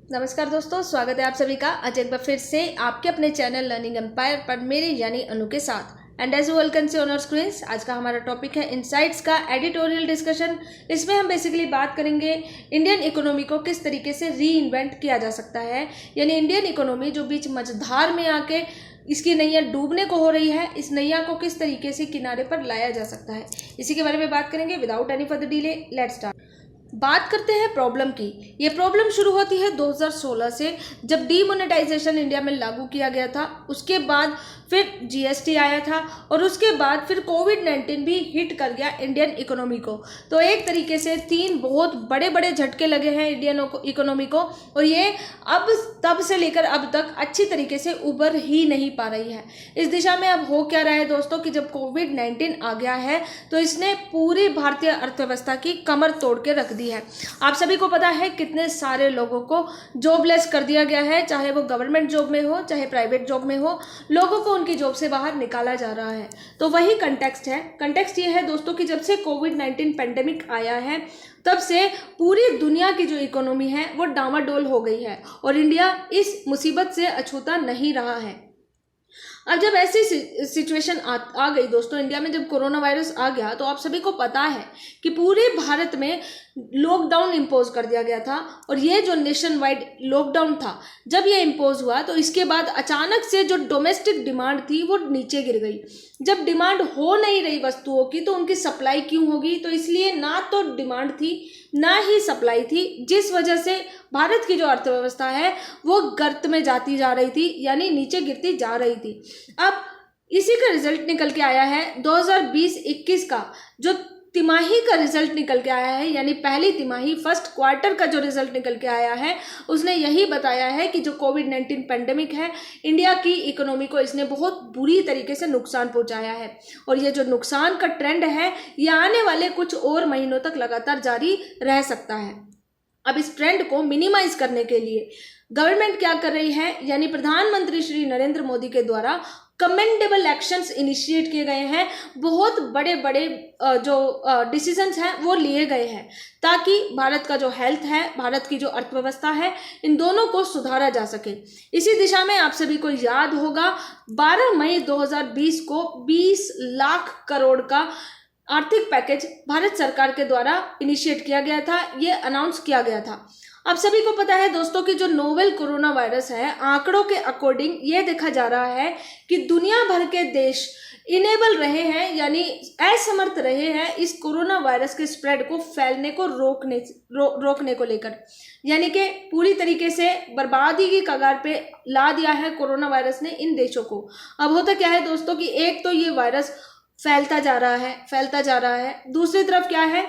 नमस्कार दोस्तों, स्वागत है आप सभी का आज एक बार फिर से आपके अपने चैनल लर्निंग एम्पायर पर मेरे यानी अनु के साथ। And as well can see on our screens, आज का हमारा टॉपिक है इनसाइट्स का एडिटोरियल डिस्कशन। इसमें हम बेसिकली बात करेंगे इंडियन इकोनॉमी को किस तरीके से री इन्वेंट किया जा सकता है, यानी इंडियन इकोनॉमी जो बीच मझधार में आके इसकी नैया डूबने को हो रही है, इस नैया को किस तरीके से किनारे पर लाया जा सकता है, इसी के बारे में बात करेंगे। Without any further delay let's start. बात करते हैं प्रॉब्लम की। ये प्रॉब्लम शुरू होती है 2016 से, जब डीमोनेटाइजेशन इंडिया में लागू किया गया था। उसके बाद फिर जीएसटी आया था और उसके बाद फिर कोविड-19 भी हिट कर गया इंडियन इकोनॉमी को। तो एक तरीके से तीन बहुत बड़े बड़े झटके लगे हैं इंडियन इकोनॉमी को, और ये अब तब से लेकर अब तक अच्छी तरीके से उबर ही नहीं पा रही है। इस दिशा में अब हो क्या रहा है दोस्तों कि जब कोविड-19 आ गया है तो इसने पूरी भारतीय अर्थव्यवस्था की कमर तोड़ के रख दी है। आप सभी को पता है कितने सारे लोगों को जॉबलेस कर दिया गया है, चाहे वो गवर्नमेंट जॉब में हो चाहे प्राइवेट जॉब में हो, लोगों को उनकी जॉब से बाहर निकाला जा रहा है। तो वही कंटेक्स्ट है। कंटेक्स्ट ये है दोस्तों कि जब से कोविड-19 पेंडेमिक आया है तब से पूरी दुनिया की जो इकोनॉमी है वो डामाडोल हो गई है और इंडिया इस मुसीबत से अछूता नहीं रहा है। अब जब ऐसी सिचुएशन आ गई दोस्तों, इंडिया में जब कोरोना वायरस आ गया तो आप सभी को पता है कि पूरे भारत में लॉकडाउन इम्पोज कर दिया गया था। और ये जो नेशन वाइड लॉकडाउन था, जब ये इम्पोज हुआ तो इसके बाद अचानक से जो डोमेस्टिक डिमांड थी वो नीचे गिर गई। जब डिमांड हो नहीं रही वस्तुओं की तो उनकी सप्लाई क्यों होगी? तो इसलिए ना तो डिमांड थी ना ही सप्लाई थी, जिस वजह से भारत की जो अर्थव्यवस्था है वो गर्त में जाती जा रही थी, यानी नीचे गिरती जा रही थी। अब इसी का रिजल्ट निकल के आया है 2020-21 का जो तिमाही का रिजल्ट निकल के आया है, यानी पहली तिमाही फर्स्ट क्वार्टर का जो रिजल्ट निकल के आया है उसने यही बताया है कि जो कोविड-19 पेंडेमिक है इंडिया की इकोनॉमी को इसने बहुत बुरी तरीके से नुकसान पहुंचाया है। और ये जो नुकसान का ट्रेंड है ये आने वाले कुछ और महीनों तक लगातार जारी रह सकता है। अब इस ट्रेंड को मिनिमाइज करने के लिए गवर्नमेंट क्या कर रही है, यानी प्रधानमंत्री श्री नरेंद्र मोदी के द्वारा कमेंडेबल एक्शंस इनिशिएट किए गए हैं। बहुत बड़े बड़े जो डिसीजंस हैं वो लिए गए हैं ताकि भारत का जो हेल्थ है, भारत की जो अर्थव्यवस्था है, इन दोनों को सुधारा जा सके। इसी दिशा में आप सभी को याद होगा 12 मई 2020 को 20 लाख करोड़ का आर्थिक पैकेज भारत सरकार के द्वारा इनिशिएट किया गया था, ये अनाउंस किया गया था। आप सभी को पता है दोस्तों कि जो नोवेल कोरोना वायरस है, आंकड़ों के अकॉर्डिंग ये देखा जा रहा है कि दुनिया भर के देश इनेबल रहे हैं, यानी असमर्थ रहे हैं इस कोरोना वायरस के स्प्रेड को फैलने को रोकने को लेकर, यानी कि पूरी तरीके से बर्बादी की कगार पे ला दिया है कोरोना वायरस ने इन देशों को। अब होता क्या है दोस्तों कि एक तो ये वायरस फैलता जा रहा है, दूसरी तरफ क्या है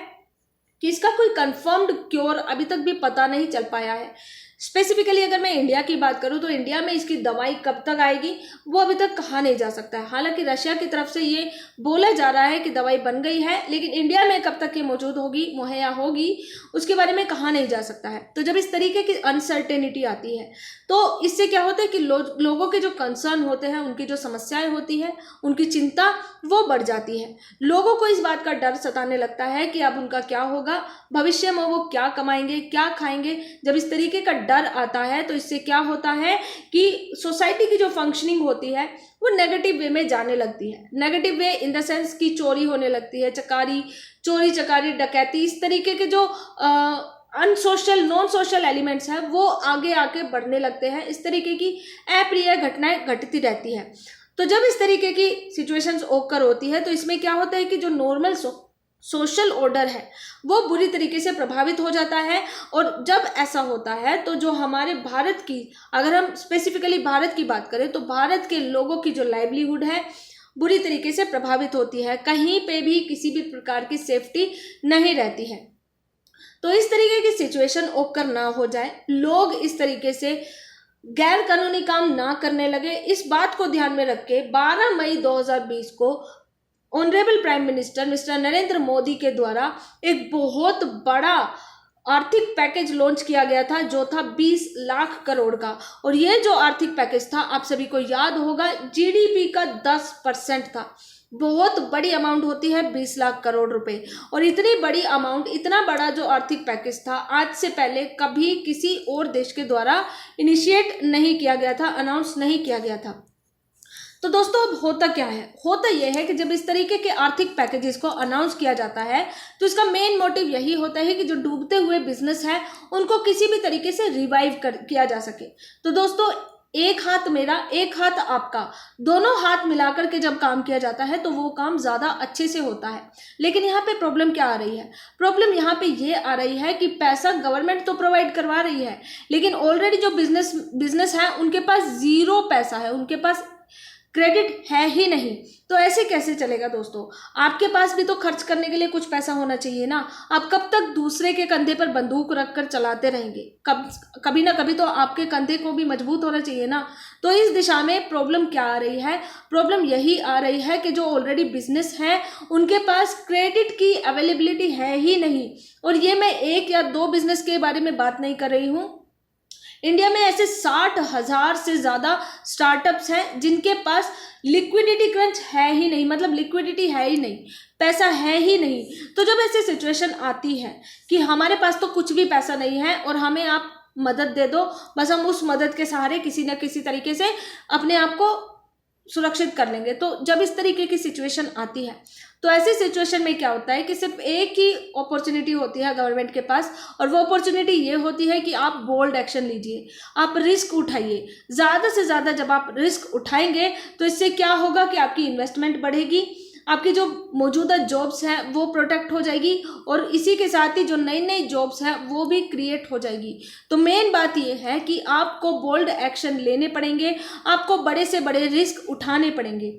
कि इसका कोई कंफर्म्ड क्योर अभी तक भी पता नहीं चल पाया है। स्पेसिफिकली अगर मैं इंडिया की बात करूं तो इंडिया में इसकी दवाई कब तक आएगी वो अभी तक कहा नहीं जा सकता है। हालांकि रशिया की तरफ से ये बोला जा रहा है कि दवाई बन गई है, लेकिन इंडिया में कब तक ये मौजूद होगी, मुहैया होगी, उसके बारे में कहा नहीं जा सकता है। तो जब इस तरीके की अनसर्टेनिटी आती है तो इससे क्या होता है कि लोगों के जो कंसर्न होते हैं, उनकी जो समस्याएं होती है, उनकी चिंता वो बढ़ जाती है। लोगों को इस बात का डर सताने लगता है कि अब उनका क्या होगा, भविष्य में वो क्या कमाएंगे, क्या खाएंगे। जब इस तरीके का डर आता है तो इससे क्या होता है कि सोसाइटी की जो फंक्शनिंग होती है वो नेगेटिव वे में जाने लगती है। Negative way in the sense की चोरी होने लगती है, चोरी चकारी डकैती, इस तरीके के जो अनसोशल नॉन सोशल एलिमेंट्स हैं वो आगे आके बढ़ने लगते हैं। इस तरीके की अप्रिय घटनाएं घटती रहती है। तो जब इस तरीके की सिचुएशंस ओकर होती है तो इसमें क्या होता है कि जो नॉर्मल सोशल ऑर्डर है वो बुरी तरीके से प्रभावित हो जाता है। और जब ऐसा होता है तो जो हमारे भारत की, अगर हम स्पेसिफिकली भारत की बात करें तो भारत के लोगों की जो लाइवलीहुड है बुरी तरीके से प्रभावित होती है। कहीं पे भी किसी भी प्रकार की सेफ्टी नहीं रहती है। तो इस तरीके की सिचुएशन ओकर ना हो जाए, लोग इस तरीके से गैर कानूनी काम ना करने लगे, इस बात को ध्यान में रख के 12 मई 2020 को honourable prime minister mister Narendra Modi के द्वारा एक बहुत बड़ा आर्थिक पैकेज लॉन्च किया गया था जो था 20 लाख करोड़ का। और ये जो आर्थिक पैकेज था आप सभी को याद होगा जीडीपी का 10% था। बहुत बड़ी अमाउंट होती है 20 लाख करोड़ रुपए। और इतनी बड़ी अमाउंट, इतना बड़ा जो आर्थिक पैकेज था, आज से पहले कभी किसी और देश के द्वारा इनिशिएट नहीं किया गया था, अनाउंस नहीं किया गया था। तो दोस्तों अब होता क्या है, होता यह है कि जब इस तरीके के आर्थिक पैकेजेस को अनाउंस किया जाता है तो इसका मेन मोटिव यही होता है कि जो डूबते हुए बिजनेस है उनको किसी भी तरीके से रिवाइव किया जा सके। तो दोस्तों एक हाथ मेरा एक हाथ आपका, दोनों हाथ मिलाकर के जब काम किया जाता है तो वो काम ज़्यादा अच्छे से होता है। लेकिन यहाँ पे प्रॉब्लम क्या आ रही है, प्रॉब्लम यहाँ पे ये आ रही है कि पैसा गवर्नमेंट तो प्रोवाइड करवा रही है, लेकिन ऑलरेडी जो बिजनेस है उनके पास ज़ीरो पैसा है, उनके पास क्रेडिट है ही नहीं। तो ऐसे कैसे चलेगा दोस्तों, आपके पास भी तो खर्च करने के लिए कुछ पैसा होना चाहिए ना। आप कब तक दूसरे के कंधे पर बंदूक रखकर चलाते रहेंगे, कभी ना कभी तो आपके कंधे को भी मजबूत होना चाहिए ना। तो इस दिशा में प्रॉब्लम क्या आ रही है, प्रॉब्लम यही आ रही है कि जो ऑलरेडी बिजनेस है उनके पास क्रेडिट की अवेलेबिलिटी है ही नहीं। और ये मैं एक या दो बिजनेस के बारे में बात नहीं कर रही हूँ, इंडिया में ऐसे 60,000 से ज़्यादा स्टार्टअप्स हैं जिनके पास लिक्विडिटी क्रंच है ही नहीं, मतलब लिक्विडिटी है ही नहीं, पैसा है ही नहीं। तो जब ऐसी सिचुएशन आती है कि हमारे पास तो कुछ भी पैसा नहीं है और हमें आप मदद दे दो, बस हम उस मदद के सहारे किसी न किसी तरीके से अपने आप को सुरक्षित कर लेंगे। तो जब इस तरीके की सिचुएशन आती है तो ऐसी सिचुएशन में क्या होता है कि सिर्फ एक ही अपॉर्चुनिटी होती है गवर्नमेंट के पास, और वो अपॉर्चुनिटी ये होती है कि आप बोल्ड एक्शन लीजिए, आप रिस्क उठाइए। ज़्यादा से ज़्यादा जब आप रिस्क उठाएंगे तो इससे क्या होगा कि आपकी इन्वेस्टमेंट बढ़ेगी, आपकी जो मौजूदा जॉब्स हैं वो प्रोटेक्ट हो जाएगी, और इसी के साथ ही जो नई नई जॉब्स हैं वो भी क्रिएट हो जाएगी। तो मेन बात ये है कि आपको बोल्ड एक्शन लेने पड़ेंगे, आपको बड़े से बड़े रिस्क उठाने पड़ेंगे।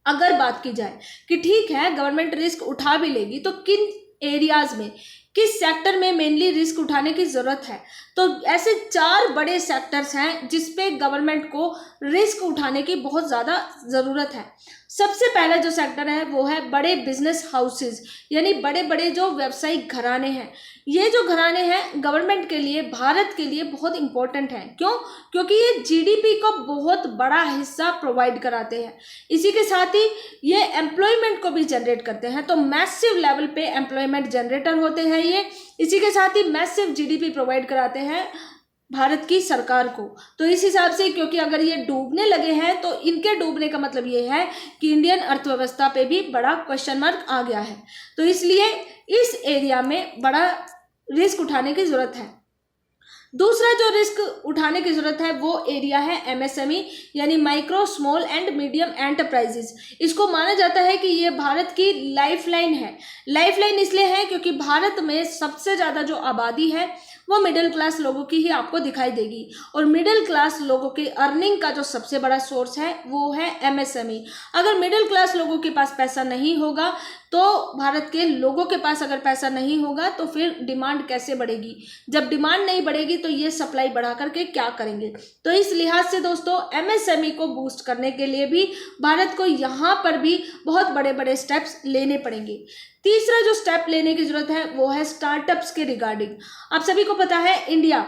अगर बात की जाए कि ठीक है गवर्नमेंट रिस्क उठा भी लेगी, तो किन एरियाज में, किस सेक्टर में मेनली रिस्क उठाने की ज़रूरत है, तो ऐसे 4 बड़े सेक्टर्स हैं जिस पे गवर्नमेंट को रिस्क उठाने की बहुत ज़्यादा ज़रूरत है। सबसे पहला जो सेक्टर है वो है बड़े बिजनेस हाउसेस, यानी बड़े बड़े जो व्यावसायिक घराने हैं। ये जो घराने हैं गवर्नमेंट के लिए, भारत के लिए बहुत इंपॉर्टेंट हैं। क्यों? क्योंकि ये जीडीपी का बहुत बड़ा हिस्सा प्रोवाइड कराते हैं, इसी के साथ ही ये एम्प्लॉयमेंट को भी जनरेट करते हैं। तो मैसिव लेवल पे एम्प्लॉयमेंट जनरेटर होते हैं ये, इसी के साथ ही मैसिव जीडीपी प्रोवाइड कराते हैं भारत की सरकार को। तो इस हिसाब से, क्योंकि अगर ये डूबने लगे हैं तो इनके डूबने का मतलब ये है कि इंडियन अर्थव्यवस्था पे भी बड़ा क्वेश्चन मार्क आ गया है। तो इसलिए इस एरिया में बड़ा रिस्क उठाने की ज़रूरत है। दूसरा जो रिस्क उठाने की ज़रूरत है वो एरिया है एमएसएमई, यानी micro small and medium enterprises. इसको माना जाता है कि ये भारत की लाइफलाइन है। लाइफलाइन इसलिए है क्योंकि भारत में सबसे ज़्यादा जो आबादी है वो मिडिल क्लास लोगों की ही आपको दिखाई देगी, और मिडिल क्लास लोगों के अर्निंग का जो सबसे बड़ा सोर्स है वो है एमएसएमई। अगर मिडिल क्लास लोगों के पास पैसा नहीं होगा, तो भारत के लोगों के पास अगर पैसा नहीं होगा तो फिर डिमांड कैसे बढ़ेगी? जब डिमांड नहीं बढ़ेगी तो ये सप्लाई बढ़ा करके क्या करेंगे? तो इस लिहाज से दोस्तों एमएसएमई को बूस्ट करने के लिए भी भारत को यहाँ पर भी बहुत बड़े बड़े स्टेप्स लेने पड़ेंगे। तीसरा जो स्टेप लेने की जरूरत है वो है स्टार्टअप्स के रिगार्डिंग। आप सभी को पता है इंडिया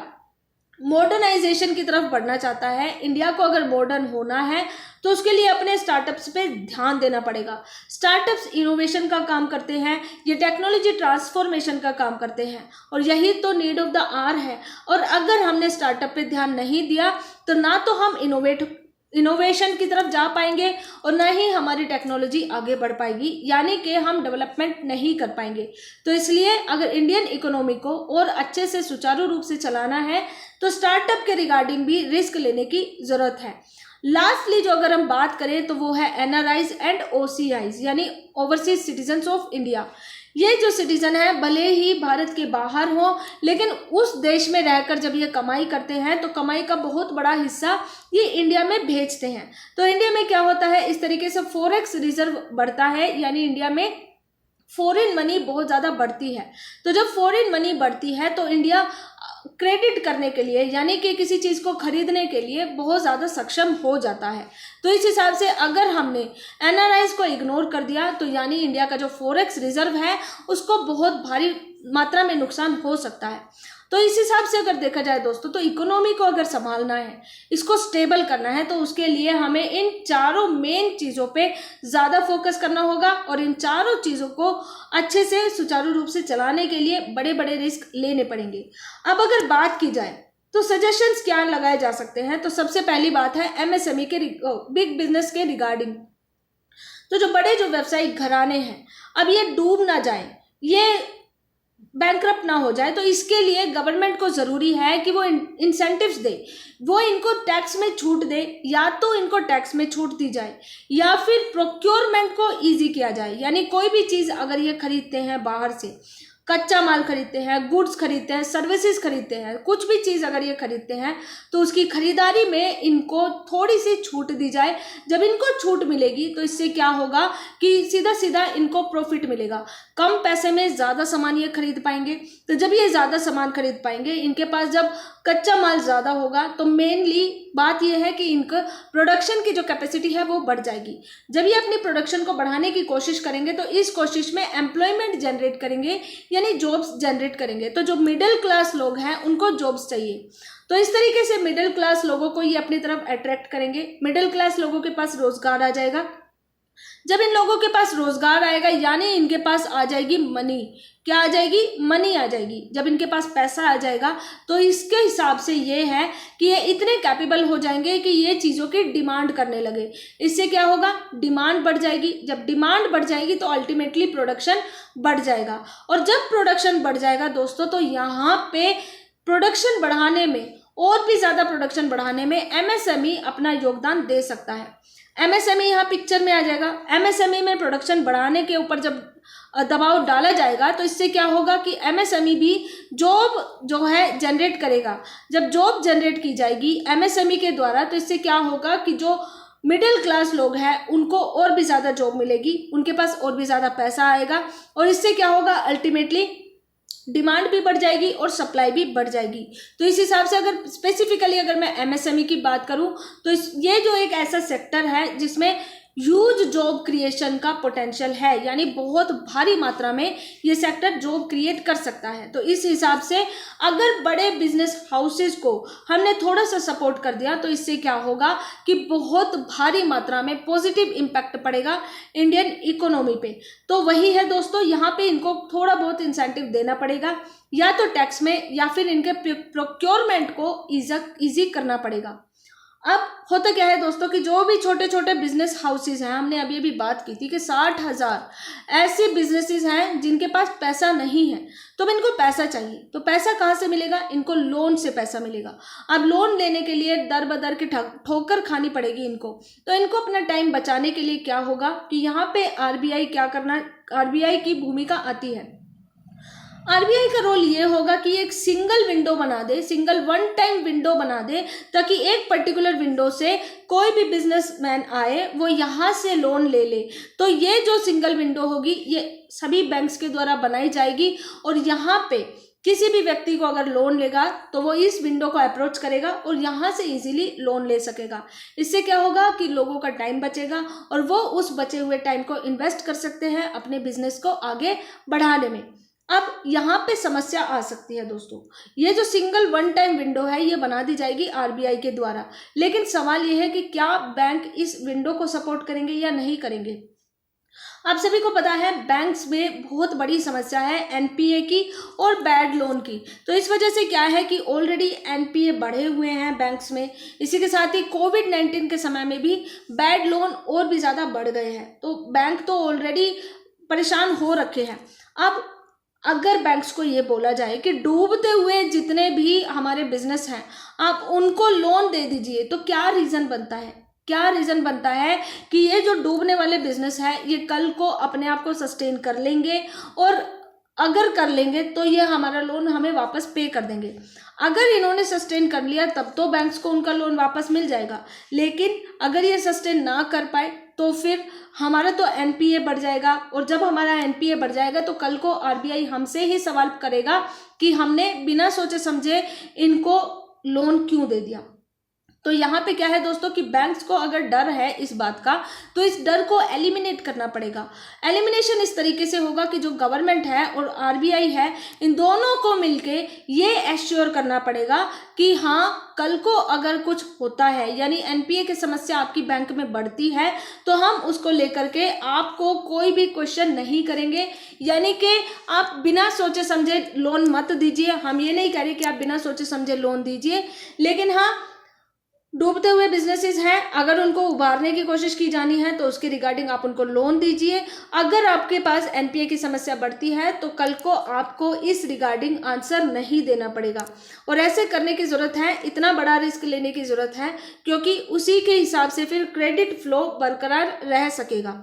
मॉडर्नाइजेशन की तरफ बढ़ना चाहता है। इंडिया को अगर मॉडर्न होना है तो उसके लिए अपने स्टार्टअप्स पे ध्यान देना पड़ेगा। स्टार्टअप्स इनोवेशन का काम करते हैं, ये टेक्नोलॉजी ट्रांसफॉर्मेशन का काम करते हैं, और यही तो नीड ऑफ द आवर है। और अगर हमने स्टार्टअप पे ध्यान नहीं दिया तो ना तो हम इनोवेशन की तरफ जा पाएंगे और ना ही हमारी टेक्नोलॉजी आगे बढ़ पाएगी, यानी कि हम डेवलपमेंट नहीं कर पाएंगे। तो इसलिए अगर इंडियन इकोनॉमी को और अच्छे से सुचारू रूप से चलाना है तो स्टार्टअप के रिगार्डिंग भी रिस्क लेने की ज़रूरत है। लास्टली जो अगर हम बात करें तो वो है एनआरआईज एंड ओसीआईज, यानी ओवरसीज सिटीजन्स ऑफ इंडिया। ये जो सिटीजन है भले ही भारत के बाहर हो, लेकिन उस देश में रहकर जब ये कमाई करते हैं तो कमाई का बहुत बड़ा हिस्सा ये इंडिया में भेजते हैं। तो इंडिया में क्या होता है, इस तरीके से फॉरेक्स रिजर्व बढ़ता है, यानी इंडिया में फॉरेन मनी बहुत ज़्यादा बढ़ती है। तो जब फॉरेन मनी बढ़ती है तो इंडिया क्रेडिट करने के लिए, यानी कि किसी चीज़ को खरीदने के लिए बहुत ज़्यादा सक्षम हो जाता है। तो इस हिसाब से अगर हमने एनआरआईज को इग्नोर कर दिया तो यानी इंडिया का जो फॉरेक्स रिजर्व है उसको बहुत भारी मात्रा में नुकसान हो सकता है। तो इस हिसाब से अगर देखा जाए दोस्तों, तो इकोनॉमी को अगर संभालना है, इसको स्टेबल करना है, तो उसके लिए हमें इन चारों मेन चीज़ों पे ज़्यादा फोकस करना होगा और इन चारों चीज़ों को अच्छे से सुचारू रूप से चलाने के लिए बड़े बड़े रिस्क लेने पड़ेंगे। अब अगर बात की जाए तो सजेशंस क्या लगाए जा सकते हैं, तो सबसे पहली बात है एमएसएमई के बिग बिजनेस के रिगार्डिंग। तो जो बड़े जो व्यवसायिक घराने हैं, अब ये डूब ना जाए, ये बैंकरप्ट ना हो जाए, तो इसके लिए गवर्नमेंट को ज़रूरी है कि वो इंसेंटिव्स दे, वो इनको टैक्स में छूट दे, या तो इनको टैक्स में छूट दी जाए या फिर प्रोक्योरमेंट को इजी किया जाए। यानी कोई भी चीज़ अगर ये खरीदते हैं बाहर से, कच्चा माल खरीदते हैं, गुड्स खरीदते हैं, सर्विसेज खरीदते हैं, कुछ भी चीज़ अगर ये खरीदते हैं तो उसकी खरीदारी में इनको थोड़ी सी छूट दी जाए। जब इनको छूट मिलेगी तो इससे क्या होगा कि सीधा सीधा इनको प्रॉफिट मिलेगा, कम पैसे में ज़्यादा सामान ये खरीद पाएंगे। तो जब ये ज़्यादा सामान खरीद पाएंगे, इनके पास जब कच्चा माल ज़्यादा होगा, तो मेनली बात यह है कि इनका प्रोडक्शन की जो कैपेसिटी है वो बढ़ जाएगी। जब ये अपनी प्रोडक्शन को बढ़ाने की कोशिश करेंगे तो इस कोशिश में एम्प्लॉयमेंट जनरेट करेंगे, यानी जॉब्स जनरेट करेंगे। तो जो मिडिल क्लास लोग हैं उनको जॉब्स चाहिए, तो इस तरीके से मिडिल क्लास लोगों को ये अपनी तरफ अट्रैक्ट करेंगे। मिडिल क्लास लोगों के पास रोजगार आ जाएगा। जब इन लोगों के पास रोजगार आएगा, यानी इनके पास आ जाएगी मनी। क्या आ जाएगी? मनी आ जाएगी। जब इनके पास पैसा आ जाएगा तो इसके हिसाब से ये है कि ये इतने कैपेबल हो जाएंगे कि ये चीज़ों की डिमांड करने लगे। इससे क्या होगा? डिमांड बढ़ जाएगी। जब डिमांड बढ़ जाएगी तो अल्टीमेटली प्रोडक्शन बढ़ जाएगा, और जब प्रोडक्शन बढ़ जाएगा दोस्तों, तो यहाँ पे प्रोडक्शन बढ़ाने में, और भी ज़्यादा प्रोडक्शन बढ़ाने में एमएसएमई अपना योगदान दे सकता है। एमएसएमई यहाँ पिक्चर में आ जाएगा। एमएसएमई में प्रोडक्शन बढ़ाने के ऊपर जब दबाव डाला जाएगा तो इससे क्या होगा कि एमएसएमई भी जॉब जो है जनरेट करेगा। जब जॉब जनरेट की जाएगी एमएसएमई के द्वारा, तो इससे क्या होगा कि जो मिडिल क्लास लोग हैं उनको और भी ज़्यादा जॉब मिलेगी, उनके पास और भी ज़्यादा पैसा आएगा, और इससे क्या होगा? अल्टीमेटली डिमांड भी बढ़ जाएगी और सप्लाई भी बढ़ जाएगी। तो इस हिसाब से अगर स्पेसिफिकली अगर मैं एमएसएमई की बात करूं तो ये जो एक ऐसा सेक्टर है जिसमें ह्यूज जॉब क्रिएशन का पोटेंशियल है, यानी बहुत भारी मात्रा में ये सेक्टर जॉब क्रिएट कर सकता है। तो इस हिसाब से अगर बड़े बिजनेस हाउसेस को हमने थोड़ा सा सपोर्ट कर दिया तो इससे क्या होगा कि बहुत भारी मात्रा में पॉजिटिव इम्पैक्ट पड़ेगा इंडियन इकोनॉमी पे। तो वही है दोस्तों, यहाँ पे इनको थोड़ा बहुत इंसेंटिव देना पड़ेगा, या तो टैक्स में या फिर इनके प्रोक्योरमेंट को ईजी करना पड़ेगा। अब होता क्या है दोस्तों कि जो भी छोटे छोटे बिजनेस हाउसेज हैं, हमने अभी अभी बात की थी कि 60,000 ऐसे बिजनेसेस हैं जिनके पास पैसा नहीं है, तो इनको पैसा चाहिए। तो पैसा कहाँ से मिलेगा? इनको लोन से पैसा मिलेगा। अब लोन लेने के लिए दर बदर की ठोकर खानी पड़ेगी इनको। तो इनको अपना टाइम बचाने के लिए क्या होगा कि यहाँ पे आरबीआई क्या करना, आरबीआई की भूमिका आती है। आरबीआई का रोल ये होगा कि एक सिंगल विंडो बना दे, सिंगल वन टाइम विंडो बना दे, ताकि एक पर्टिकुलर विंडो से कोई भी बिजनेसमैन आए वो यहाँ से लोन ले ले। तो ये जो सिंगल विंडो होगी ये सभी बैंक्स के द्वारा बनाई जाएगी, और यहाँ पे किसी भी व्यक्ति को अगर लोन लेगा तो वो इस विंडो को अप्रोच करेगा और यहाँ से इजीली लोन ले सकेगा। इससे क्या होगा कि लोगों का टाइम बचेगा और वो उस बचे हुए टाइम को इन्वेस्ट कर सकते हैं अपने बिजनेस को आगे बढ़ाने में। अब यहाँ पे समस्या आ सकती है दोस्तों, ये जो सिंगल वन टाइम विंडो है ये बना दी जाएगी आरबीआई के द्वारा, लेकिन सवाल ये है कि क्या बैंक इस विंडो को सपोर्ट करेंगे या नहीं करेंगे। आप सभी को पता है बैंक्स में बहुत बड़ी समस्या है एनपीए की और बैड लोन की। तो इस वजह से क्या है कि ऑलरेडी एनपीए बढ़े हुए हैं बैंक्स में, इसी के साथ ही कोविड-19 के समय में भी बैड लोन और भी ज़्यादा बढ़ गए हैं। तो बैंक तो ऑलरेडी परेशान हो रखे हैं। अब अगर बैंक्स को ये बोला जाए कि डूबते हुए जितने भी हमारे बिजनेस हैं आप उनको लोन दे दीजिए, तो क्या रीज़न बनता है? क्या रीज़न बनता है कि ये जो डूबने वाले बिजनेस है ये कल को अपने आप को सस्टेन कर लेंगे, और अगर कर लेंगे तो ये हमारा लोन हमें वापस पे कर देंगे। अगर इन्होंने सस्टेन कर लिया तब तो बैंक्स को उनका लोन वापस मिल जाएगा, लेकिन अगर ये सस्टेन ना कर पाए तो फिर हमारा तो एनपीए बढ़ जाएगा, और जब हमारा एनपीए बढ़ जाएगा तो कल को आरबीआई हमसे ही सवाल करेगा कि हमने बिना सोचे समझे इनको लोन क्यों दे दिया। तो यहाँ पे क्या है दोस्तों कि बैंक्स को अगर डर है इस बात का, तो इस डर को एलिमिनेट करना पड़ेगा। एलिमिनेशन इस तरीके से होगा कि जो गवर्नमेंट है और आरबीआई है, इन दोनों को मिलके ये एश्योर करना पड़ेगा कि हाँ, कल को अगर कुछ होता है, यानी एनपीए की समस्या आपकी बैंक में बढ़ती है, तो हम उसको लेकर के आपको कोई भी क्वेश्चन नहीं करेंगे। यानी कि आप बिना सोचे समझे लोन मत दीजिए। हम ये नहीं कह रहे कि आप बिना सोचे समझे लोन दीजिए, लेकिन हाँ, डूबते हुए बिजनेसेस हैं, अगर उनको उबारने की कोशिश की जानी है तो उसके रिगार्डिंग आप उनको लोन दीजिए। अगर आपके पास एनपीए की समस्या बढ़ती है तो कल को आपको इस रिगार्डिंग आंसर नहीं देना पड़ेगा, और ऐसे करने की ज़रूरत है, इतना बड़ा रिस्क लेने की ज़रूरत है, क्योंकि उसी के हिसाब से फिर क्रेडिट फ्लो बरकरार रह सकेगा।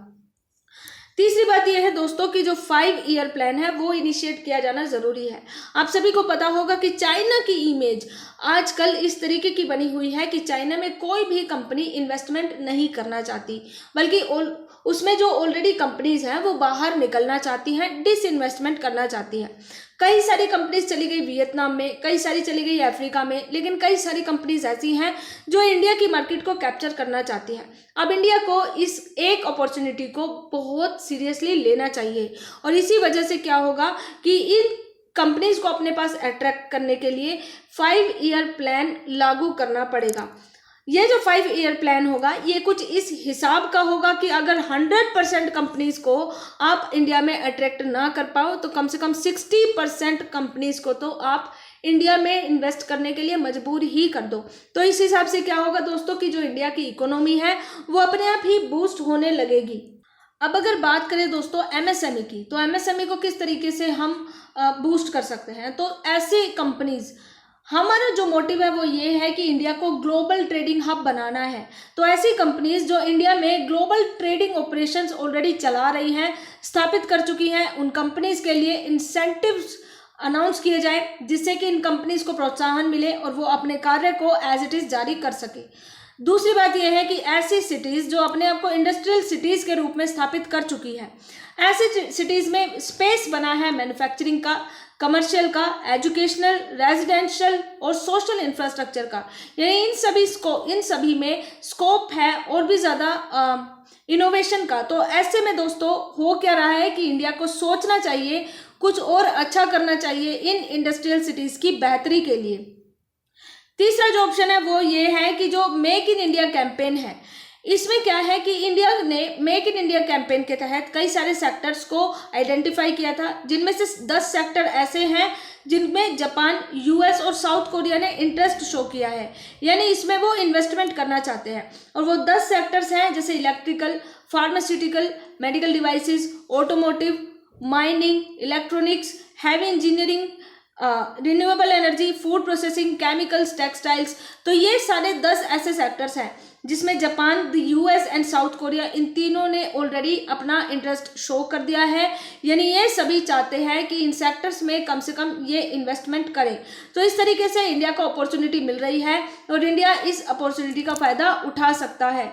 तीसरी बात यह है दोस्तों कि जो 5 ईयर प्लान है वो इनिशिएट किया जाना ज़रूरी है। आप सभी को पता होगा कि चाइना की इमेज आजकल इस तरीके की बनी हुई है कि चाइना में कोई भी कंपनी इन्वेस्टमेंट नहीं करना चाहती, बल्कि उसमें जो ऑलरेडी कंपनीज हैं वो बाहर निकलना चाहती हैं, डिसइन्वेस्टमेंट करना चाहती हैं। कई सारी कंपनीज चली गई वियतनाम में, कई सारी चली गई अफ्रीका में, लेकिन कई सारी कंपनीज ऐसी हैं जो इंडिया की मार्केट को कैप्चर करना चाहती हैं। अब इंडिया को इस एक अपॉर्चुनिटी को बहुत सीरियसली लेना चाहिए, और इसी वजह से क्या होगा कि इन कंपनीज को अपने पास अट्रैक्ट करने के लिए 5 ईयर प्लान लागू करना पड़ेगा। ये जो 5 ईयर प्लान होगा ये कुछ इस हिसाब का होगा कि अगर 100% कंपनीज को आप इंडिया में अट्रैक्ट ना कर पाओ तो कम से कम 60% कंपनीज को तो आप इंडिया में इन्वेस्ट करने के लिए मजबूर ही कर दो। तो इस हिसाब से क्या होगा दोस्तों कि जो इंडिया की इकोनॉमी है वो अपने आप ही बूस्ट होने लगेगी। अब अगर बात करें दोस्तों एमएसएमई की, तो एमएसएमई को किस तरीके से हम बूस्ट कर सकते हैं, तो ऐसी कंपनीज, हमारा जो मोटिव है वो ये है कि इंडिया को ग्लोबल ट्रेडिंग हब बनाना है। तो ऐसी कंपनीज जो इंडिया में ग्लोबल ट्रेडिंग ऑपरेशंस ऑलरेडी चला रही हैं, स्थापित कर चुकी हैं, उन कंपनीज के लिए इंसेंटिव्स अनाउंस किए जाए, जिससे कि इन कंपनीज को प्रोत्साहन मिले और वो अपने कार्य को एज इट इज जारी कर सके। दूसरी बात यह है कि ऐसी सिटीज़ जो अपने आप को इंडस्ट्रियल सिटीज़ के रूप में स्थापित कर चुकी है, ऐसी सिटीज़ में स्पेस बना है मैन्युफैक्चरिंग का, कमर्शियल का, एजुकेशनल, रेजिडेंशियल और सोशल इंफ्रास्ट्रक्चर का, यानी इन सभी में स्कोप है और भी ज़्यादा इनोवेशन का। तो ऐसे में दोस्तों हो क्या रहा है कि इंडिया को सोचना चाहिए, कुछ और अच्छा करना चाहिए इन इंडस्ट्रियल सिटीज़ की बेहतरी के लिए। तीसरा जो ऑप्शन है वो ये है कि जो मेक इन इंडिया कैंपेन है, इसमें क्या है कि इंडिया ने मेक इन इंडिया कैंपेन के तहत कई सारे सेक्टर्स को आइडेंटिफाई किया था, जिनमें से 10 सेक्टर ऐसे हैं जिनमें जापान, यूएस और साउथ कोरिया ने इंटरेस्ट शो किया है, यानी इसमें वो इन्वेस्टमेंट करना चाहते हैं। और वो 10 सेक्टर्स हैं जैसे electrical, pharmaceutical, medical devices, automotive, mining, electronics, heavy engineering, renewable energy, food processing, chemicals, textiles. तो ये सारे 10 ऐसे सेक्टर्स हैं जिसमें Japan, the US and South Korea, इन तीनों ने ऑलरेडी अपना इंटरेस्ट शो कर दिया है, यानी ये सभी चाहते हैं कि इन सेक्टर्स में कम से कम ये इन्वेस्टमेंट करें। तो इस तरीके से इंडिया को अपॉर्चुनिटी मिल रही है और इंडिया इस अपॉर्चुनिटी का फ़ायदा उठा सकता है।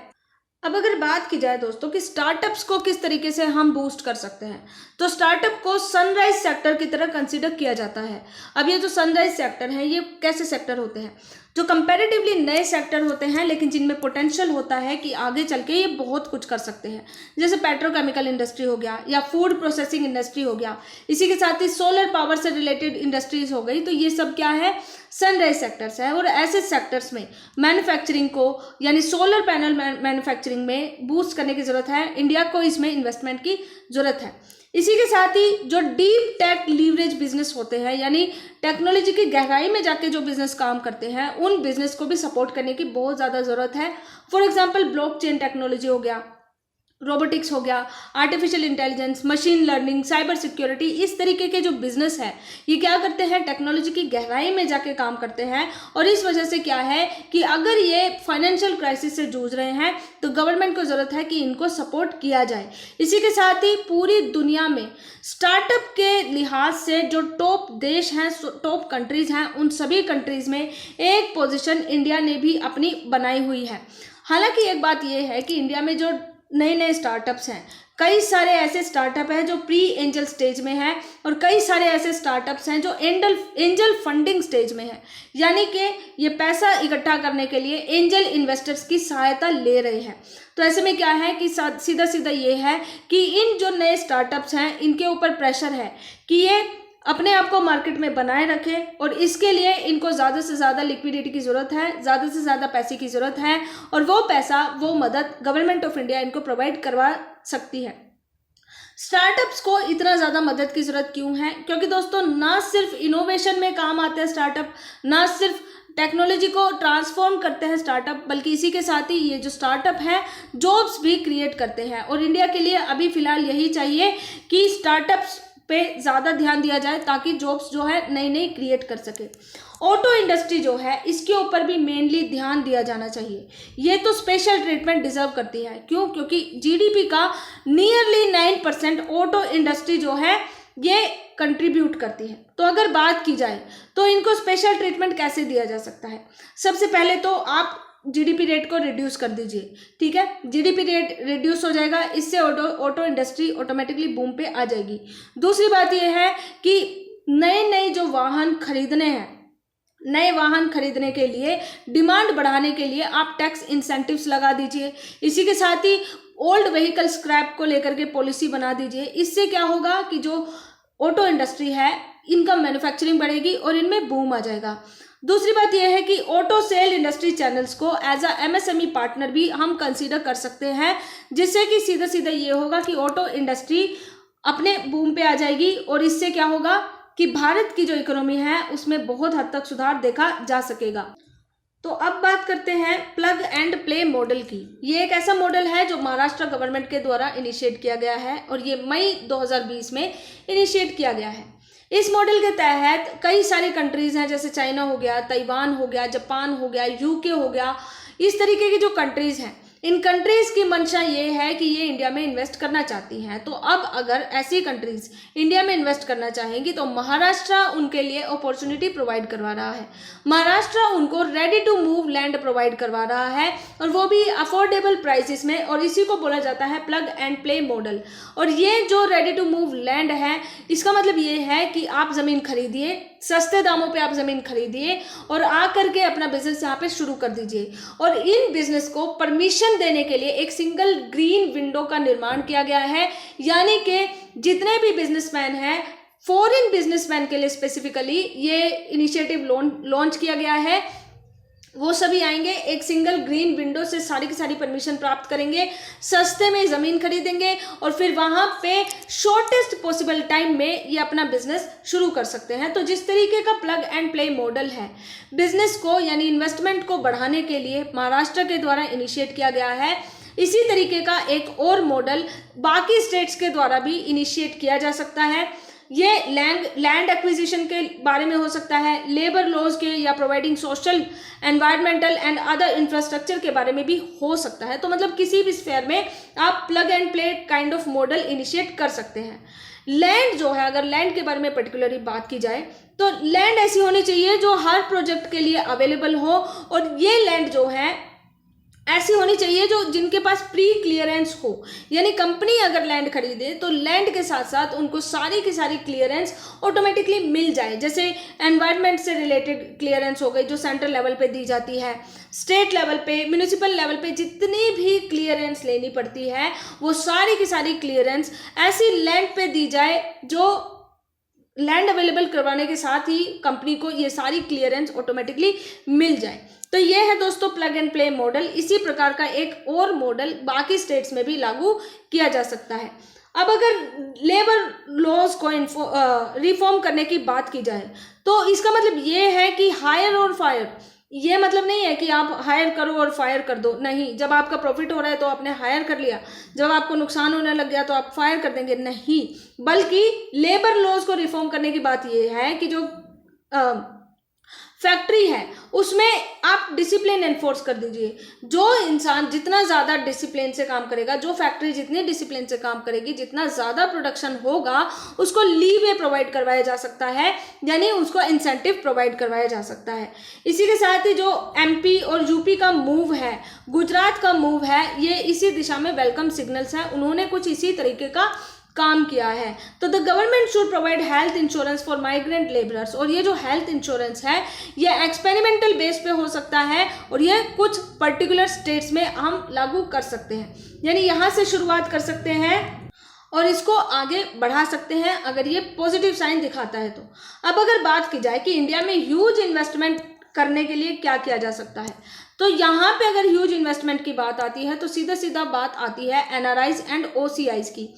अब अगर बात की जाए दोस्तों कि स्टार्टअप्स को किस तरीके से हम बूस्ट कर सकते हैं, तो स्टार्टअप को सनराइज सेक्टर की तरह कंसीडर किया जाता है। अब ये जो सनराइज सेक्टर है ये कैसे सेक्टर होते हैं, जो कंपैरेटिवली नए सेक्टर होते हैं लेकिन जिनमें पोटेंशियल होता है कि आगे चल के ये बहुत कुछ कर सकते हैं, जैसे पेट्रोकेमिकल इंडस्ट्री हो गया या फूड प्रोसेसिंग इंडस्ट्री हो गया, इसी के साथ ही सोलर पावर से रिलेटेड इंडस्ट्रीज हो गई। तो ये सब क्या है, सनराइज सेक्टर्स है। और ऐसे सेक्टर्स में मैन्युफैक्चरिंग को यानी सोलर पैनल मैन्युफैक्चरिंग में बूस्ट करने की ज़रूरत है, इंडिया को इसमें इन्वेस्टमेंट की ज़रूरत है। इसी के साथ ही जो डीप टेक लीवरेज बिजनेस होते हैं, यानी टेक्नोलॉजी की गहराई में जाके जो बिजनेस काम करते हैं, उन बिजनेस को भी सपोर्ट करने की बहुत ज़्यादा ज़रूरत है। फॉर एग्जांपल ब्लॉकचेन टेक्नोलॉजी हो गया, रोबोटिक्स हो गया, artificial intelligence, machine learning, cyber security, इस तरीके के जो बिजनेस है ये क्या करते हैं, टेक्नोलॉजी की गहराई में जाके काम करते हैं। और इस वजह से क्या है कि अगर ये फाइनेंशियल क्राइसिस से जूझ रहे हैं तो गवर्नमेंट को ज़रूरत है कि इनको सपोर्ट किया जाए। इसी के साथ ही पूरी दुनिया में स्टार्टअप के लिहाज से जो टॉप देश हैं, टॉप कंट्रीज़ हैं, उन सभी कंट्रीज़ में एक पोजीशन इंडिया ने भी अपनी बनाई हुई है। हालांकि एक बात यह है कि इंडिया में जो नए नए स्टार्टअप्स हैं, कई सारे ऐसे स्टार्टअप हैं जो प्री एंजल स्टेज में हैं और कई सारे ऐसे स्टार्टअप्स हैं जो एंजल फंडिंग स्टेज में हैं, यानी कि ये पैसा इकट्ठा करने के लिए एंजल इन्वेस्टर्स की सहायता ले रहे हैं। तो ऐसे में क्या है कि सीधा सीधा ये है कि इन जो नए स्टार्टअप्स हैं इनके ऊपर प्रेशर है कि ये अपने आप को मार्केट में बनाए रखें और इसके लिए इनको ज़्यादा से ज़्यादा लिक्विडिटी की ज़रूरत है, ज़्यादा से ज़्यादा पैसे की ज़रूरत है और वो पैसा, वो मदद गवर्नमेंट ऑफ इंडिया इनको प्रोवाइड करवा सकती है। स्टार्टअप्स को इतना ज़्यादा मदद की ज़रूरत क्यों है? क्योंकि दोस्तों ना सिर्फ इनोवेशन में काम आते हैं स्टार्टअप, ना सिर्फ टेक्नोलॉजी को ट्रांसफॉर्म करते हैं स्टार्टअप, बल्कि इसी के साथ ही ये जो स्टार्टअप है जॉब्स भी क्रिएट करते हैं। और इंडिया के लिए अभी फ़िलहाल यही चाहिए कि स्टार्टअप्स पे ज़्यादा ध्यान दिया जाए ताकि जॉब्स जो है नई नई क्रिएट कर सके। ऑटो इंडस्ट्री जो है इसके ऊपर भी मेनली ध्यान दिया जाना चाहिए। ये तो स्पेशल ट्रीटमेंट डिजर्व करती है। क्यों? क्योंकि जीडीपी का नियरली 9% ऑटो इंडस्ट्री जो है ये कंट्रीब्यूट करती है। तो अगर बात की जाए तो इनको स्पेशल ट्रीटमेंट कैसे दिया जा सकता है? सबसे पहले तो आप जीडीपी रेट को रिड्यूस कर दीजिए, ठीक है। जीडीपी रेट रिड्यूस हो जाएगा, इससे ऑटो इंडस्ट्री ऑटोमेटिकली बूम पे आ जाएगी। दूसरी बात यह है कि नए जो वाहन खरीदने हैं, नए वाहन खरीदने के लिए डिमांड बढ़ाने के लिए आप टैक्स इंसेंटिव्स लगा दीजिए। इसी के साथ ही ओल्ड व्हीकल स्क्रैप को लेकर के पॉलिसी बना दीजिए। इससे क्या होगा कि जो ऑटो इंडस्ट्री है इनका मैन्युफैक्चरिंग बढ़ेगी और इनमें बूम आ जाएगा। दूसरी बात यह है कि ऑटो सेल इंडस्ट्री चैनल्स को एज अ एमएसएमई पार्टनर भी हम कंसीडर कर सकते हैं, जिससे कि सीधा सीधा ये होगा कि ऑटो इंडस्ट्री अपने बूम पे आ जाएगी और इससे क्या होगा कि भारत की जो इकोनॉमी है उसमें बहुत हद तक सुधार देखा जा सकेगा। तो अब बात करते हैं प्लग एंड प्ले मॉडल की। ये एक ऐसा मॉडल है जो महाराष्ट्र गवर्नमेंट के द्वारा इनिशिएट किया गया है और ये मई 2020 में इनिशिएट किया गया है। इस मॉडल के तहत कई सारी कंट्रीज हैं, जैसे चाइना हो गया, ताइवान हो गया, जापान हो गया, यूके हो गया, इस तरीके की जो कंट्रीज हैं, इन कंट्रीज की मंशा ये है कि ये इंडिया में इन्वेस्ट करना चाहती हैं। तो अब अगर ऐसी कंट्रीज इंडिया में इन्वेस्ट करना चाहेंगी तो महाराष्ट्र उनके लिए अपॉर्चुनिटी प्रोवाइड करवा रहा है। महाराष्ट्र उनको ready to move land provide करवा रहा है और वो भी अफोर्डेबल प्राइसेस में, और इसी को बोला जाता है प्लग एंड प्ले मॉडल। और ये जो रेडी टू मूव लैंड है, इसका मतलब ये है कि आप ज़मीन खरीदिए, सस्ते दामों पे आप ज़मीन खरीदिए और आकर के अपना बिजनेस यहाँ पे शुरू कर दीजिए। और इन बिजनेस को परमिशन देने के लिए एक सिंगल ग्रीन विंडो का निर्माण किया गया है, यानी कि जितने भी बिजनेसमैन हैं, फॉरेन बिजनेसमैन के लिए स्पेसिफिकली ये इनिशिएटिव लॉन्च किया गया है, वो सभी आएंगे, एक सिंगल ग्रीन विंडो से सारी की सारी परमिशन प्राप्त करेंगे, सस्ते में ज़मीन खरीदेंगे और फिर वहाँ पे शॉर्टेस्ट पॉसिबल टाइम में ये अपना बिजनेस शुरू कर सकते हैं। तो जिस तरीके का प्लग एंड प्ले मॉडल है, बिजनेस को यानी इन्वेस्टमेंट को बढ़ाने के लिए महाराष्ट्र के द्वारा इनिशिएट किया गया है, इसी तरीके का एक और मॉडल बाकी स्टेट्स के द्वारा भी इनिशिएट किया जा सकता है। ये लैंड एक्विजिशन के बारे में हो सकता है, लेबर लॉज के या providing social, environmental and other infrastructure के बारे में भी हो सकता है। तो मतलब किसी भी स्फेयर में आप plug and play kind of model initiate कर सकते हैं। लैंड जो है, अगर लैंड के बारे में पर्टिकुलरली बात की जाए तो लैंड ऐसी होनी चाहिए जो हर प्रोजेक्ट के लिए अवेलेबल हो, और ये लैंड जो है ऐसी होनी चाहिए जो जिनके पास प्री क्लियरेंस हो, यानी कंपनी अगर लैंड खरीदे तो लैंड के साथ साथ उनको सारी की सारी क्लियरेंस ऑटोमेटिकली मिल जाए। जैसे एनवायरनमेंट से रिलेटेड क्लियरेंस हो गई जो सेंट्रल लेवल पे दी जाती है, स्टेट लेवल पे, म्यूनिसिपल लेवल पे जितनी भी क्लियरेंस लेनी पड़ती है वो सारी की सारी क्लियरेंस ऐसी लैंड पे दी जाए जो लैंड अवेलेबल करवाने के साथ ही कंपनी को ये सारी क्लियरेंस ऑटोमेटिकली मिल जाए। तो ये है दोस्तों प्लग एंड प्ले मॉडल। इसी प्रकार का एक और मॉडल बाकी स्टेट्स में भी लागू किया जा सकता है। अब अगर लेबर लॉज को रिफॉर्म करने की बात की जाए तो इसका मतलब ये है कि हायर और फायर, ये मतलब नहीं है कि आप हायर करो और फायर कर दो, नहीं। जब आपका प्रॉफिट हो रहा है तो आपने हायर कर लिया, जब आपको नुकसान होने लग गया तो आप फायर कर देंगे, नहीं। बल्कि लेबर लॉज को रिफॉर्म करने की बात ये है कि जो फैक्ट्री है उसमें आप डिसिप्लिन एनफोर्स कर दीजिए। जो इंसान जितना ज़्यादा डिसिप्लिन से काम करेगा, जो फैक्ट्री जितनी डिसिप्लिन से काम करेगी, जितना ज़्यादा प्रोडक्शन होगा, उसको लीव प्रोवाइड करवाया जा सकता है, यानी उसको इंसेंटिव प्रोवाइड करवाया जा सकता है। इसी के साथ ही जो एमपी और यूपी का मूव है, गुजरात का मूव है, ये इसी दिशा में वेलकम सिग्नल्स हैं। उन्होंने कुछ इसी तरीके का काम किया है। तो the government should provide health insurance for migrant labourers. और ये जो हेल्थ इंश्योरेंस है ये एक्सपेरिमेंटल बेस पे हो सकता है और ये कुछ पर्टिकुलर स्टेट्स में हम लागू कर सकते हैं, यानी यहाँ से शुरुआत कर सकते हैं और इसको आगे बढ़ा सकते हैं अगर ये पॉजिटिव साइन दिखाता है तो। अब अगर बात की जाए कि इंडिया में ह्यूज इन्वेस्टमेंट करने के लिए क्या किया जा सकता है, तो यहाँ पे अगर ह्यूज इन्वेस्टमेंट की बात आती है तो सीधा सीधा बात आती है एनआरआईज एंड ओसीआईज की।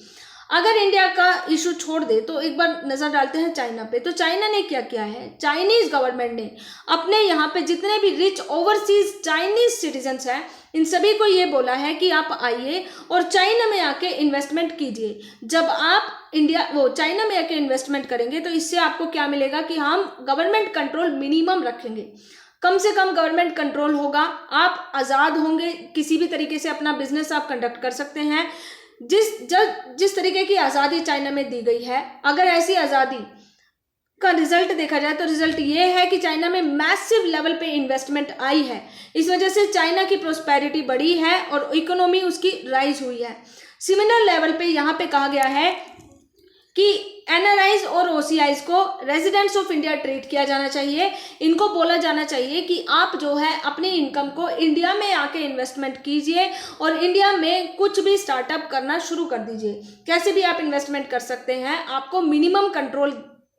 अगर इंडिया का इशू छोड़ दे तो एक बार नजर डालते हैं चाइना पे। तो चाइना ने क्या किया है, चाइनीज गवर्नमेंट ने अपने यहाँ पे जितने भी रिच ओवरसीज चाइनीज सिटीजन्स हैं इन सभी को ये बोला है कि आप आइए और चाइना में आके इन्वेस्टमेंट कीजिए। जब आप चाइना में आके इन्वेस्टमेंट करेंगे तो इससे आपको क्या मिलेगा कि हम गवर्नमेंट कंट्रोल मिनिमम रखेंगे, कम से कम गवर्नमेंट कंट्रोल होगा, आप आज़ाद होंगे, किसी भी तरीके से अपना बिजनेस आप कंडक्ट कर सकते हैं। जिस तरीके की आज़ादी चाइना में दी गई है, अगर ऐसी आज़ादी का रिजल्ट देखा जाए तो रिजल्ट ये है कि चाइना में मैसिव लेवल पे इन्वेस्टमेंट आई है। इस वजह से चाइना की प्रोस्पेरिटी बढ़ी है और इकोनॉमी उसकी राइज हुई है। सिमिलर लेवल पे यहाँ पे कहा गया है कि एनआरआईज और ओसीआईज को रेजिडेंट्स ऑफ इंडिया ट्रीट किया जाना चाहिए। इनको बोला जाना चाहिए कि आप जो है अपनी इनकम को इंडिया में आके इन्वेस्टमेंट कीजिए और इंडिया में कुछ भी स्टार्टअप करना शुरू कर दीजिए। कैसे भी आप इन्वेस्टमेंट कर सकते हैं, आपको मिनिमम कंट्रोल,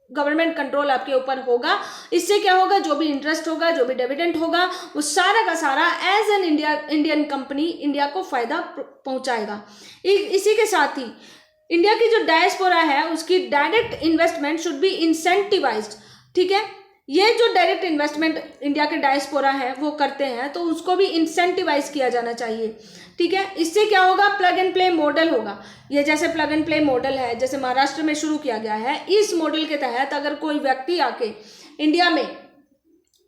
गवर्नमेंट कंट्रोल आपके ऊपर होगा। इससे क्या होगा, जो भी इंटरेस्ट होगा, जो भी डिविडेंड होगा, वो सारा का सारा as an Indian company India को फायदा पहुंचाएगा। इसी के साथ ही इंडिया की जो डायस्पोरा है उसकी direct investment should be incentivised. ठीक है, ये जो डायरेक्ट इन्वेस्टमेंट इंडिया के डायस्पोरा है वो करते हैं तो उसको भी इंसेंटिवाइज किया जाना चाहिए। ठीक है, इससे क्या होगा, प्लग एंड प्ले मॉडल होगा। ये जैसे प्लग एंड प्ले मॉडल है, जैसे महाराष्ट्र में शुरू किया गया है, इस मॉडल के तहत अगर कोई व्यक्ति आके इंडिया में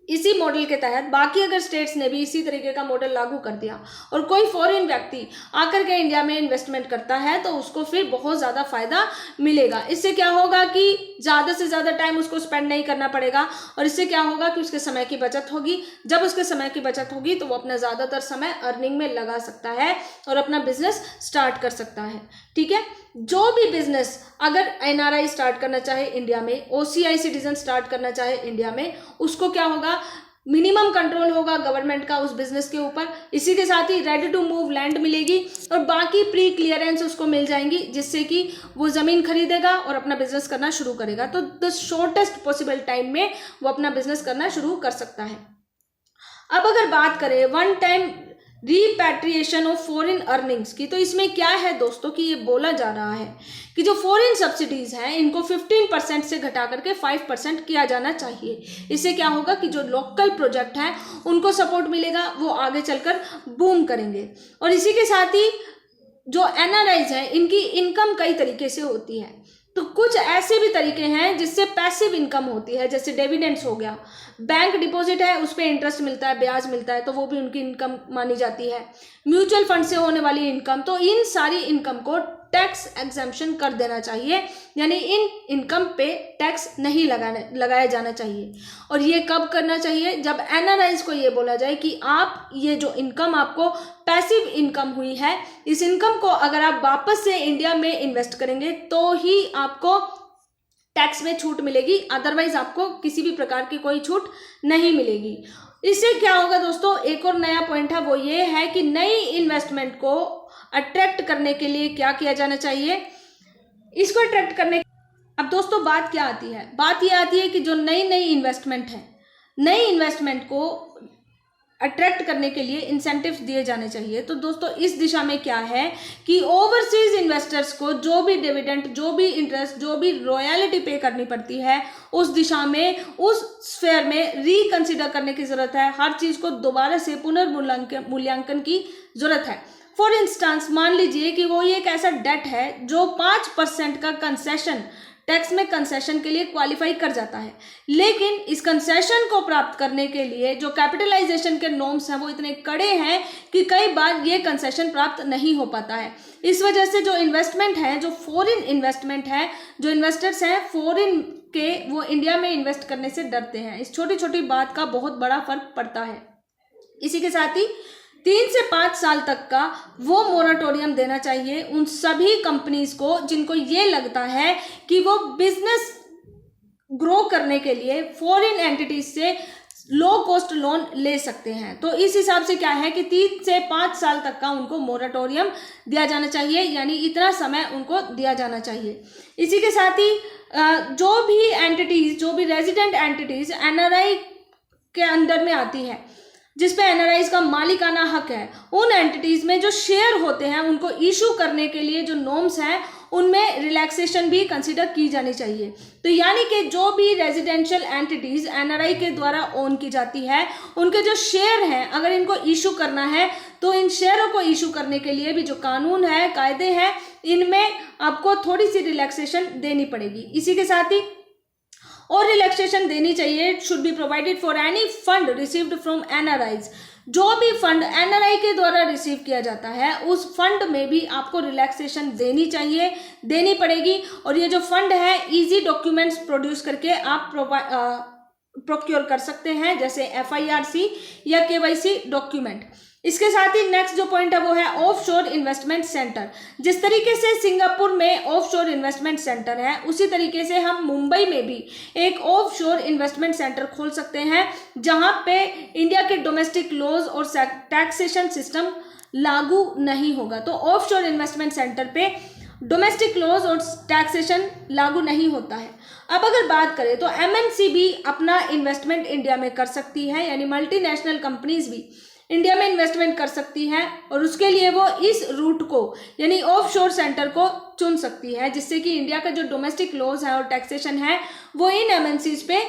इसी मॉडल के तहत, बाकी अगर स्टेट्स ने भी इसी तरीके का मॉडल लागू कर दिया और कोई फॉरेन व्यक्ति आकर के इंडिया में इन्वेस्टमेंट करता है तो उसको फिर बहुत ज़्यादा फायदा मिलेगा। इससे क्या होगा कि ज़्यादा से ज़्यादा टाइम उसको स्पेंड नहीं करना पड़ेगा और इससे क्या होगा कि उसके समय की बचत होगी। जब उसके समय की बचत होगी तो वो अपना ज़्यादातर समय अर्निंग में लगा सकता है और अपना बिजनेस स्टार्ट कर सकता है। ठीक है, जो भी बिजनेस अगर एनआरआई स्टार्ट करना चाहे इंडिया में, ओसीआई सिटीजन स्टार्ट करना चाहे इंडिया में, उसको क्या होगा, मिनिमम कंट्रोल होगा गवर्नमेंट का उस बिजनेस के ऊपर। इसी के साथ ही रेडी टू मूव लैंड मिलेगी और बाकी प्री क्लियरेंस उसको मिल जाएंगी, जिससे कि वो ज़मीन खरीदेगा और अपना बिजनेस करना शुरू करेगा। तो द शॉर्टेस्ट पॉसिबल टाइम में वो अपना बिजनेस करना शुरू कर सकता है। अब अगर बात करें one time repatriation of foreign earnings की, तो इसमें क्या है दोस्तों कि ये बोला जा रहा है कि जो फॉरेन सब्सिडीज हैं इनको 15% से घटा करके 5% किया जाना चाहिए। इससे क्या होगा कि जो लोकल प्रोजेक्ट हैं उनको सपोर्ट मिलेगा, वो आगे चलकर बूम करेंगे। और इसी के साथ ही जो एनआरआईज हैं इनकी इनकम कई तरीके से होती है, तो कुछ ऐसे भी तरीके हैं जिससे पैसिव इनकम होती है, जैसे डिविडेंड्स हो गया, बैंक डिपॉजिट है उस पर इंटरेस्ट मिलता है, ब्याज मिलता है, तो वो भी उनकी इनकम मानी जाती है, म्यूचुअल फंड से होने वाली इनकम। तो इन सारी इनकम को टैक्स एग्जेम्पशन कर देना चाहिए, यानी इन इनकम पे टैक्स नहीं लगाया जाना चाहिए। और ये कब करना चाहिए, जब एनआरआईज को ये बोला जाए कि आप ये जो इनकम आपको पैसिव इनकम हुई है, इस इनकम को अगर आप वापस से इंडिया में इन्वेस्ट करेंगे तो ही आपको टैक्स में छूट मिलेगी, अदरवाइज आपको किसी भी प्रकार की कोई छूट नहीं मिलेगी। इससे क्या होगा दोस्तों, एक और नया पॉइंट है, वो ये है कि नई इन्वेस्टमेंट को अट्रैक्ट करने के लिए क्या किया जाना चाहिए, इसको अट्रैक्ट करने। अब दोस्तों बात क्या आती है, बात ये आती है कि जो नई इन्वेस्टमेंट है, नई इन्वेस्टमेंट को अट्रैक्ट करने के लिए इंसेंटिव्स दिए जाने चाहिए। तो दोस्तों इस दिशा में क्या है कि ओवरसीज इन्वेस्टर्स को जो भी डिविडेंड, जो भी इंटरेस्ट, जो भी रॉयल्टी पे करनी पड़ती है, उस दिशा में, उस स्फेयर में रिकंसिडर करने की जरूरत है। हर चीज को दोबारा से पुनर्मूल्यांकन की जरूरत है। फॉर इंस्टांस मान लीजिए कि वो एक ऐसा डेट है जो 5% का कंसेशन टैक्स में कंसेशन के लिए क्वालिफाई कर जाता है। लेकिन इस कंसेशन को प्राप्त करने के लिए जो कैपिटलाइजेशन के नॉर्म्स हैं वो इतने कड़े हैं कि कई बार ये कंसेशन प्राप्त नहीं हो पाता है। इस वजह से जो इन्वेस्टमेंट है, जो फॉरेन इन्वेस्टमेंट है, जो इन्वेस्टर्स हैं फॉरेन के, वो इंडिया में इन्वेस्ट करने से डरते हैं। इस छोटी छोटी बात का बहुत बड़ा फर्क पड़ता है। इसी के साथ ही 3 से 5 साल तक का वो मोराटोरियम देना चाहिए उन सभी कंपनीज को जिनको ये लगता है कि वो बिजनेस ग्रो करने के लिए फॉरेन एंटिटीज से लो कॉस्ट लोन ले सकते हैं। तो इस हिसाब से क्या है कि 3 से 5 साल तक का उनको मोराटोरियम दिया जाना चाहिए, यानी इतना समय उनको दिया जाना चाहिए। इसी के साथ ही जो भी एंटिटीज, जो भी रेजिडेंट एंटिटीज एनआरआई के अंदर में आती है, जिसपे एनआरआईज का मालिकाना हक है, उन एंटिटीज में जो शेयर होते हैं उनको इशू करने के लिए जो नॉर्म्स हैं उनमें रिलैक्सेशन भी कंसीडर की जानी चाहिए। तो यानी कि जो भी रेजिडेंशियल एंटिटीज एनआरआई के द्वारा ओन की जाती है, उनके जो शेयर हैं अगर इनको इशू करना है तो इन शेयरों को इशू करने के लिए भी जो कानून है, कायदे हैं, इनमें आपको थोड़ी सी रिलैक्सेशन देनी पड़ेगी। इसी के साथ ही और रिलैक्सेशन देनी चाहिए should be provided for any fund received from NRIs. जो भी फंड एनआरआई के द्वारा रिसीव किया जाता है उस फंड में भी आपको रिलैक्सेशन देनी चाहिए, देनी पड़ेगी। और ये जो फंड है इजी डॉक्यूमेंट्स प्रोड्यूस करके आप प्रोक्योर कर सकते हैं, जैसे FIRC या KYC डॉक्यूमेंट। इसके साथ ही नेक्स्ट जो पॉइंट है वो है ऑफशोर इन्वेस्टमेंट सेंटर। जिस तरीके से सिंगापुर में ऑफशोर इन्वेस्टमेंट सेंटर है, उसी तरीके से हम मुंबई में भी एक ऑफशोर इन्वेस्टमेंट सेंटर खोल सकते हैं, जहां पे इंडिया के डोमेस्टिक लॉज और टैक्सेशन सिस्टम लागू नहीं होगा। तो ऑफशोर इन्वेस्टमेंट सेंटर पे डोमेस्टिक लॉज और टैक्सेशन लागू नहीं होता है। अब अगर बात करें तो MNC भी अपना इन्वेस्टमेंट इंडिया में कर सकती है, यानी मल्टीनेशनल कंपनीज भी इंडिया में इन्वेस्टमेंट कर सकती हैं, और उसके लिए वो इस रूट को यानी ऑफशोर सेंटर को चुन सकती है, जिससे कि इंडिया का जो डोमेस्टिक लॉज है और टैक्सेशन है वो इन MNCs पे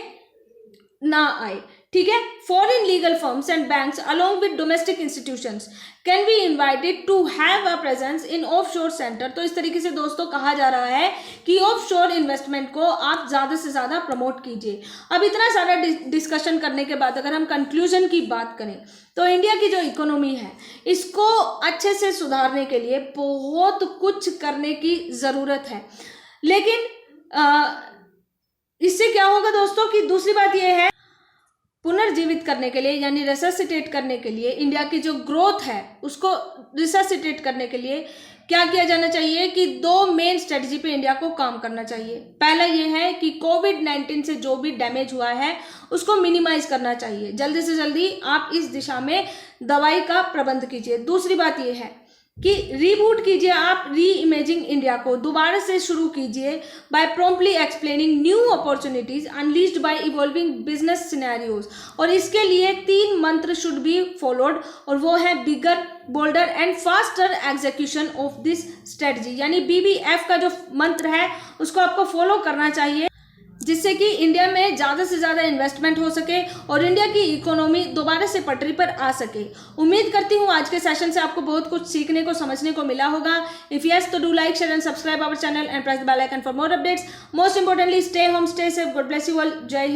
ना आए। ठीक है। Foreign legal firms and banks along with domestic institutions can be invited to have a presence in offshore centre. तो इस तरीके से दोस्तों कहा जा रहा है कि ऑफशोर इन्वेस्टमेंट को आप ज़्यादा से ज़्यादा प्रमोट कीजिए। अब इतना सारा डिस्कशन करने के बाद अगर हम कंक्लूजन की बात करें तो इंडिया की जो इकोनॉमी है इसको अच्छे से सुधारने के लिए बहुत कुछ करने की ज़रूरत है। लेकिन इससे क्या होगा दोस्तों कि दूसरी बात यह है, पुनर्जीवित करने के लिए यानी रिससिटेट करने के लिए इंडिया की जो ग्रोथ है उसको रिससिटेट करने के लिए क्या किया जाना चाहिए कि 2 मेन स्ट्रेटजी पे इंडिया को काम करना चाहिए। पहला ये है कि कोविड-19 से जो भी डैमेज हुआ है उसको मिनिमाइज करना चाहिए, जल्दी से जल्दी आप इस दिशा में दवाई का प्रबंध कीजिए। दूसरी बात ये है कि रीबूट कीजिए, आप री इमेजिंग इंडिया को दोबारा से शुरू कीजिए by promptly explaining new opportunities unleashed by evolving business scenarios. और इसके लिए 3 मंत्र शुड बी फॉलोड, और वो है bigger, bolder and faster execution of this strategy. यानी BBF का जो मंत्र है उसको आपको फॉलो करना चाहिए, जिससे कि इंडिया में ज़्यादा से ज़्यादा इन्वेस्टमेंट हो सके और इंडिया की इकोनॉमी दोबारा से पटरी पर आ सके। उम्मीद करती हूँ आज के सेशन से आपको बहुत कुछ सीखने को, समझने को मिला होगा। इफ यस तो do like, share and subscribe our channel and press the bell icon for more updates. Most importantly stay home, stay safe, God bless you all. जय हिंद।